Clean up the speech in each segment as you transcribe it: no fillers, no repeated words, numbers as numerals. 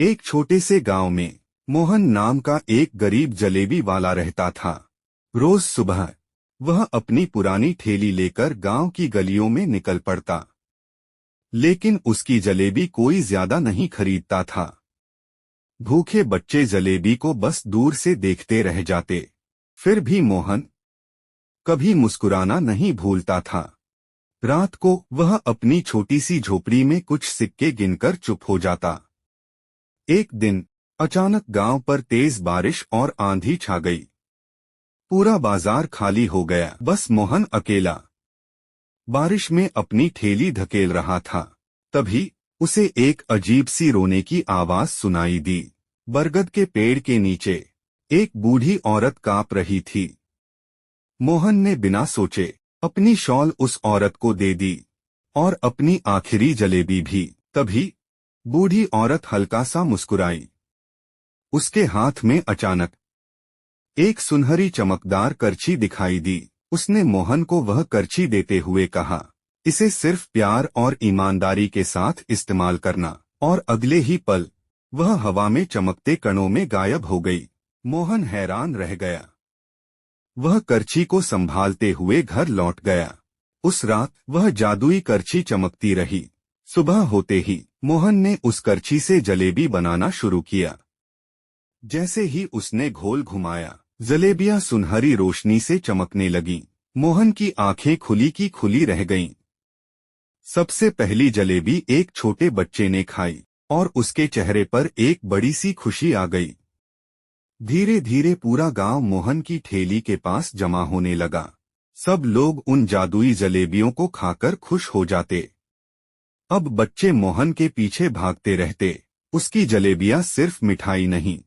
एक छोटे से गांव में मोहन नाम का एक गरीब जलेबी वाला रहता था। रोज सुबह वह अपनी पुरानी ठेली लेकर गांव की गलियों में निकल पड़ता, लेकिन उसकी जलेबी कोई ज्यादा नहीं खरीदता था। भूखे बच्चे जलेबी को बस दूर से देखते रह जाते। फिर भी मोहन कभी मुस्कुराना नहीं भूलता था। रात को वह अपनी छोटी सी झोपड़ी में कुछ सिक्के गिनकर चुप हो जाता। एक दिन अचानक गांव पर तेज बारिश और आंधी छा गई। पूरा बाजार खाली हो गया, बस मोहन अकेला बारिश में अपनी ठेली धकेल रहा था। तभी उसे एक अजीब सी रोने की आवाज सुनाई दी। बरगद के पेड़ के नीचे एक बूढ़ी औरत कांप रही थी। मोहन ने बिना सोचे अपनी शॉल उस औरत को दे दी और अपनी आखिरी जलेबी भी। तभी बूढ़ी औरत हल्का सा मुस्कुराई। उसके हाथ में अचानक एक सुनहरी चमकदार करछी दिखाई दी। उसने मोहन को वह करछी देते हुए कहा, इसे सिर्फ प्यार और ईमानदारी के साथ इस्तेमाल करना। और अगले ही पल वह हवा में चमकते कणों में गायब हो गई। मोहन हैरान रह गया। वह करछी को संभालते हुए घर लौट गया। उस रात वह जादुई करछी चमकती रही। सुबह होते ही मोहन ने उस करछी से जलेबी बनाना शुरू किया। जैसे ही उसने घोल घुमाया, जलेबियां सुनहरी रोशनी से चमकने लगीं। मोहन की आंखें खुली की खुली रह गईं। सबसे पहली जलेबी एक छोटे बच्चे ने खाई और उसके चेहरे पर एक बड़ी सी खुशी आ गई। धीरे धीरे पूरा गांव मोहन की ठेली के पास जमा होने लगा। सब लोग उन जादुई जलेबियों को खाकर खुश हो जाते। अब बच्चे मोहन के पीछे भागते रहते। उसकी जलेबियां सिर्फ मिठाई नहीं,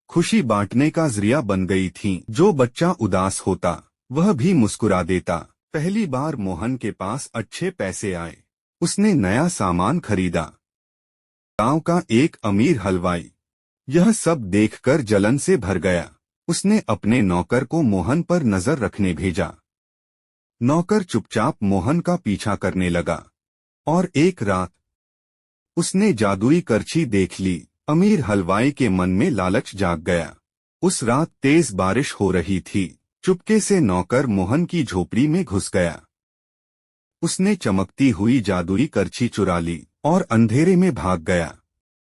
खुशी बांटने का जरिया बन गई थीं। जो बच्चा उदास होता वह भी मुस्कुरा देता। पहली बार मोहन के पास अच्छे पैसे आए। उसने नया सामान खरीदा। गांव का एक अमीर हलवाई यह सब देखकर जलन से भर गया। उसने अपने नौकर को मोहन पर नजर रखने भेजा। नौकर चुपचाप मोहन का पीछा करने लगा और एक रात उसने जादुई करछी देख ली। अमीर हलवाई के मन में लालच जाग गया। उस रात तेज बारिश हो रही थी। चुपके से नौकर मोहन की झोपड़ी में घुस गया। उसने चमकती हुई जादुई करछी चुरा ली और अंधेरे में भाग गया।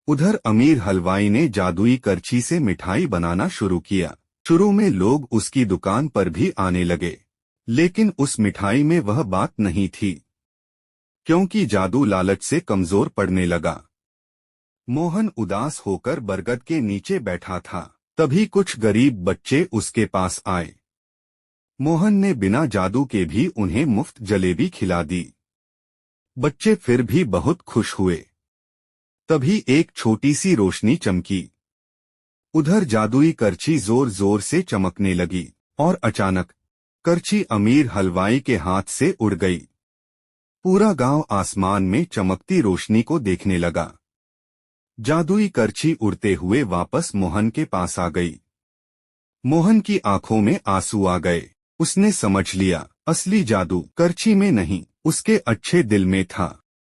उधर अमीर हलवाई ने जादुई करछी से मिठाई बनाना शुरू किया। शुरू में लोग उसकी दुकान पर भी आने लगे, लेकिन उस मिठाई में वह बात नहीं थी, क्योंकि जादू लालच से कमजोर पड़ने लगा। मोहन उदास होकर बरगद के नीचे बैठा था। तभी कुछ गरीब बच्चे उसके पास आए। मोहन ने बिना जादू के भी उन्हें मुफ्त जलेबी खिला दी। बच्चे फिर भी बहुत खुश हुए। तभी एक छोटी सी रोशनी चमकी। उधर जादुई करछी जोर जोर से चमकने लगी और अचानक करछी अमीर हलवाई के हाथ से उड़ गई। पूरा गांव आसमान में चमकती रोशनी को देखने लगा। जादुई करछी उड़ते हुए वापस मोहन के पास आ गई। मोहन की आंखों में आंसू आ गए। उसने समझ लिया, असली जादू करछी में नहीं, उसके अच्छे दिल में था।